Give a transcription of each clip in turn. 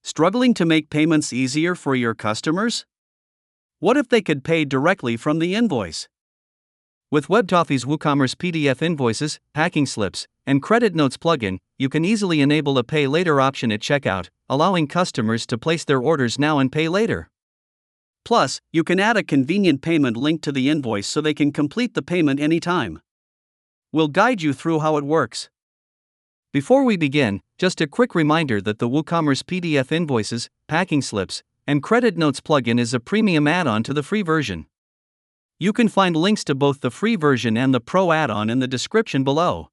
Struggling to make payments easier for your customers? What if they could pay directly from the invoice? With Webtoffi's WooCommerce PDF Invoices, packing slips, and credit notes plugin, you can easily enable a pay later option at checkout, allowing customers to place their orders now and pay later. Plus, you can add a convenient payment link to the invoice so they can complete the payment anytime. We'll guide you through how it works. Before we begin, just a quick reminder that the WooCommerce PDF Invoices, packing slips, and credit notes plugin is a premium add-on to the free version. You can find links to both the free version and the pro add-on in the description below.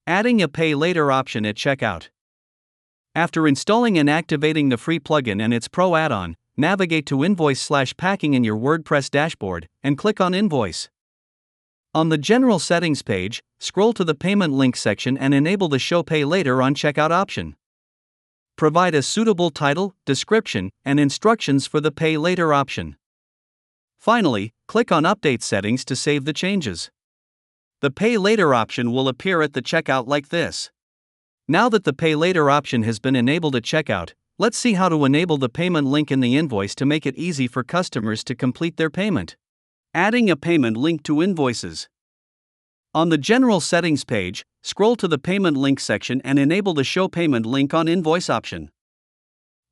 Adding a pay later option at checkout. After installing and activating the free plugin and its pro add-on, navigate to Invoice/Packing in your WordPress dashboard and click on Invoice. On the General Settings page, scroll to the Payment Link section and enable the Show Pay Later on Checkout option. Provide a suitable title, description, and instructions for the Pay Later option. Finally, click on Update Settings to save the changes. The Pay Later option will appear at the checkout like this. Now that the Pay Later option has been enabled at checkout, let's see how to enable the payment link in the invoice to make it easy for customers to complete their payment. Adding a payment link to invoices. On the General Settings page, scroll to the Payment Link section and enable the Show Payment Link on Invoice option.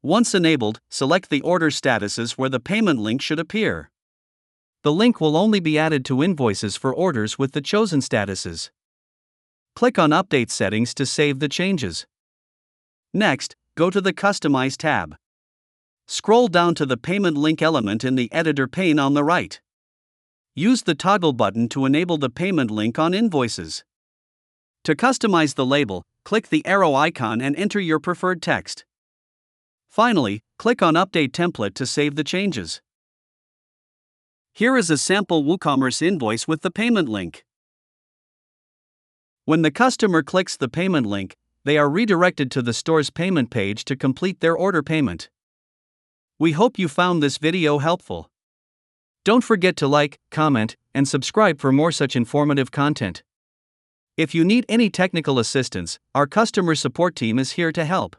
Once enabled, select the order statuses where the payment link should appear. The link will only be added to invoices for orders with the chosen statuses. Click on Update Settings to save the changes. Next, go to the Customize tab. Scroll down to the payment link element in the editor pane on the right. Use the toggle button to enable the payment link on invoices. To customize the label, click the arrow icon and enter your preferred text. Finally, click on Update Template to save the changes. Here is a sample WooCommerce invoice with the payment link. When the customer clicks the payment link, they are redirected to the store's payment page to complete their order payment. We hope you found this video helpful. Don't forget to like, comment, and subscribe for more such informative content. If you need any technical assistance, our customer support team is here to help.